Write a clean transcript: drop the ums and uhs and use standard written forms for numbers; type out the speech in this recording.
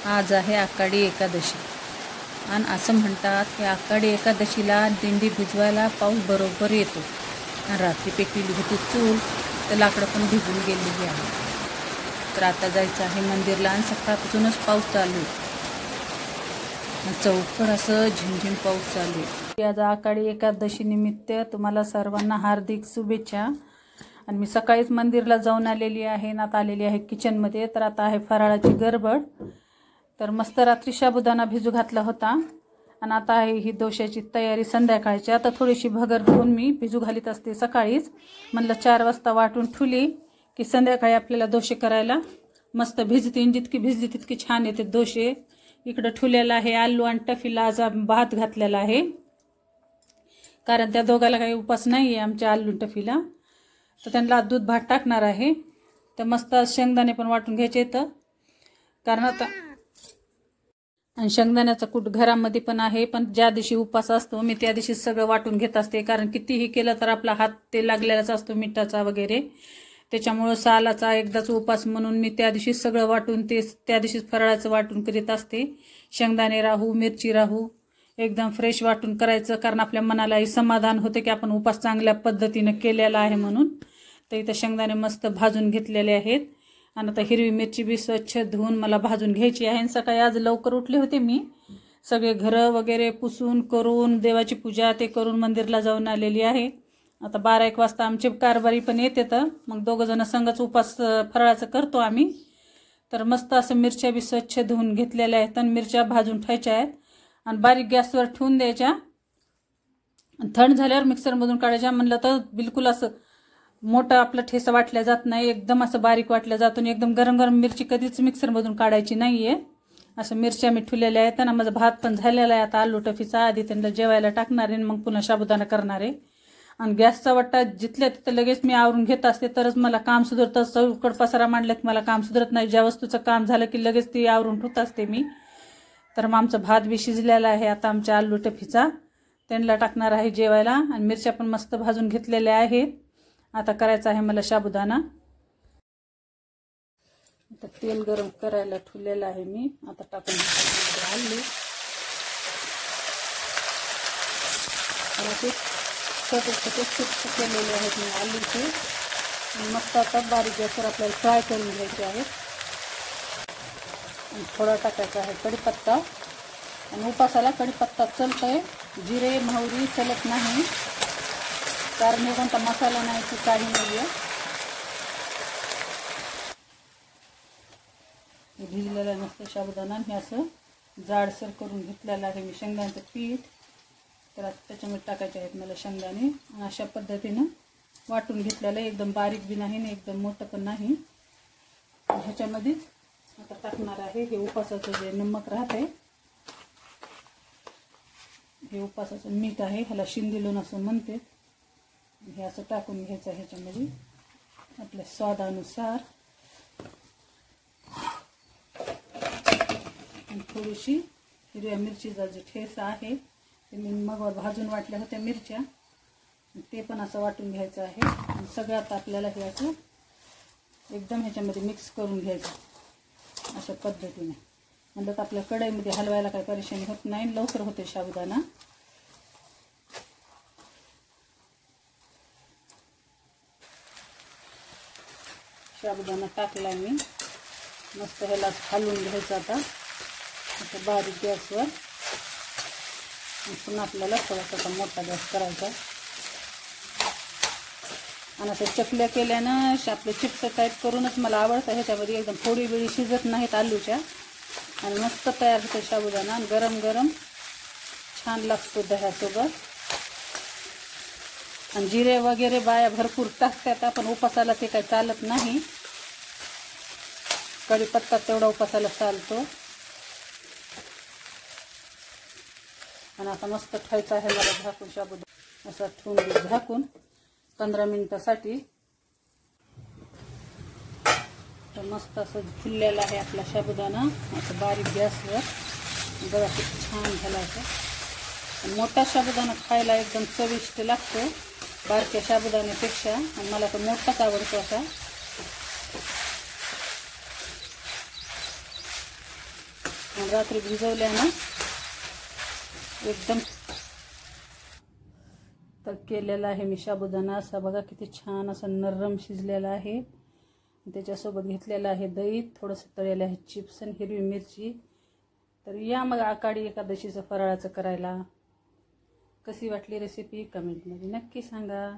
आज आहे आषाढी एकादशी आणि असं म्हणतात की आषाढी एकादशीला दिंडी भिजवायला पाऊस बरोबर येतो आणि रात्री पेटलेली होती चूल तर लाकडं पण भिजून गेलेली आहे. तर आता जायचं आहे मंदिरला आणि सकाळपासूनच पाऊस चालू आहे, चौकड असं झिमझिम पाऊस चालू आहे. आज आषाढी एकादशी निमित्त तुम्हाला सर्वांना हार्दिक शुभेच्छा. आणि मी सकाळीच मंदिरला जाऊन आलेली आहे ना, आता आलेली आहे किचनमध्ये. तर आता आहे फराळाची गडबड. तर मस्त रात्री साबुदाणा भिजू घातला होता आणि आता आहे ही डोश्याची तयारी संध्याकाळची. आता थोडीशी भगर धुवून मी भिजू घालीत असते सकाळीच. म्हणलं 4 वाजता वाटून ठुली की संध्याकाळी आपल्याला डोसे करायला मस्त भिजतील. जितकी भिजली तितकी छान येते डोसे. इकडं ठुलेला आहे आलू आणि टफीला आज भात घातलेला आहे, कारण त्या दोघाला काही उपास नाही आहे आमच्या आलू टफीला. तर त्यांना दूध भात टाकणार आहे. तर मस्त शेंगदाणे पण वाटून घ्यायचे तर, कारण आता आणि शेंगदाण्याचा कूट घरामध्ये पण आहे. पण ज्या दिवशी उपास असतो मी त्या दिवशी सगळं वाटून घेत असते, कारण कितीही केलं तर आपला हात ते लागलेलाच असतो मिठाचा वगैरे. त्याच्यामुळं सालाचा एकदाच उपास म्हणून मी त्या दिवशी सगळं वाटून ते त्या दिवशीच फराळाचं वाटून करीत असते. शेंगदाणे राहू, मिरची राहू, एकदम फ्रेश वाटून करायचं, कारण आपल्या मनालाही समाधान होते की आपण उपास चांगल्या पद्धतीनं केलेला आहे म्हणून. तर इथं शेंगदाणे मस्त भाजून घेतलेले आहेत आणि आता हिरवी मिरची बी स्वच्छ धुवून मला भाजून घ्यायची आहे. सकाळी आज लवकर उठले होते मी, सगळे घरं वगैरे पुसून करून देवाची पूजा ते करून मंदिरला जाऊन आलेली आहे. आता 12-1 वाजता आमचे कारभारी पण येते, तर मग दोघंजणं संगच उपास फराळाचं करतो आम्ही. तर मस्त असं मिरच्या बी स्वच्छ धुवून घेतलेल्या आहेत आणि मिरच्या भाजून ठेवायच्या आहेत आणि बारीक गॅसवर ठेवून द्यायच्या. थंड झाल्यावर मिक्सरमधून काढायच्या. म्हणलं तर बिलकुल असं मोठं आपलं ठेसा वाटल्या जात नाही, एकदम असं बारीक वाटल्या जातो. आणि एकदम गरम गरम मिरची कधीच मिक्सरमधून काढायची नाही आहे. असं मिरच्या मी ठेवलेल्या आहेत. आणि माझा भात पण झालेला आहे. आता आलू टफीचा आधी त्यांना जेवायला टाकणार आहे, मग पुन्हा साबुदाणा करणार आहे. आणि गॅसचा वाटा जिथल्या तिथं लगेच मी आवरून घेत असते, तरच मला काम सुधरतं. चौकड पसारा मांडलं की मला काम सुधरत नाही. ज्या वस्तूचं काम झालं की लगेच ती आवरून ठेवत असते मी. तर मग आमचा भात बी शिजलेला आहे आता आमच्या आलू टफीचा. त्यांना टाकणार आहे जेवायला. आणि मिरच्या पण मस्त भाजून घेतलेल्या आहेत. आता करायचं आहे मला साबुदाणा. आता तेल गरम करायला ठेवलेलं आहे मी. आता टाकून आलू छोटे छोटे चिप्स केलेले आहेत मी आलूचे. मस्त आता बारीक गॅसवर आपल्याला फ्राय करून घ्यायचे आहेत. आणि थोडा टाकायचा आहे कढीपत्ता. आणि उपासाला कढीपत्ता चलतंय, जिरे मोहरी चलत नाही, कारण हे कोणता मसाला नाही की काही नाही आहे. भिजलेला मस्त साबुदाणा हे असं जाडसर करून घेतलेलं आहे मी. शेंगदाण्याचं पीठ तर आता त्याच्यामध्ये टाकायचे आहेत मला शेंगदाणे. अशा पद्धतीनं वाटून घेतलेलं, एकदम बारीक बी नाही आणि एकदम मोठं पण नाही. ह्याच्यामध्ये आता टाकणार आहे हे उपासाचं जे नमक राहते, हे उपासाचं मीठ आहे, ह्याला शिंदिलोण असं म्हणते. हे असं टाकून घ्यायचं ह्याच्यामध्ये आपल्या स्वादानुसार. आणि थोडीशी हिरव्या मिरचीचा जे ठेसा आहे ते मी मग भाजून वाटल्या होत्या मिरच्या, ते पण असं वाटून घ्यायचं आहे. आणि सगळं आता आपल्याला हे असं एकदम ह्याच्यामध्ये मिक्स करून घ्यायचं अशा पद्धतीने. म्हणजे तर आपल्या कढईमध्ये हलवायला काही परेशानी होत नाही, लवकर होते साबुदाणा. साबुदाणा टाकला मी, मस्त ह्याला हलवून घ्यायचं आता असं बारीक गॅसवर. पुन्हा आपल्याला थोडासा मोठा गॅस करायचा. आणि असं चकल्या केल्यानं आपले चिप्स टाईप करूनच मला आवडतं. ह्याच्यामध्ये एकदम थोडी वेळी शिजत नाहीत आलूच्या. आणि मस्त तयार होतं साबुदाणा. आणि गरम गरम छान लागतो दह्यासोबत. आणि जिरे वगैरे बाया भरपूर टाकतात, पण उपासाला ते काही चालत नाही. कढीपत्ता तेवढा उपासाला चालतो. आणि आता मस्त ठेवायचं आहे मला झाकून साबुदाणा असं ठेवून झाकून 15 मिनिटासाठी. तर मस्त असं फुललेला आहे आपला साबुदाणा असं बारीक गॅसवर. बघा खूप छान झाला असं. मोठा साबुदाणा खायला एकदम चविष्ट लागतो बारक्या साबुदाण्यापेक्षा. आणि मला तर मोठाच आवडतो असा. काल रात्री भिजवल्या ना एकदम. तर केलेला आहे मी साबुदाणा असा बघा किती छान असा नरम शिजलेला आहे. त्याच्यासोबत घेतलेलं आहे दही, थोडंसं तळलेलं आहे चिप्स आणि हिरवी मिरची. तर या मग आषाढी एकादशीचं फराळाचं करायला. कशी वाटली रेसिपी कमेंटमध्ये नक्की सांगा.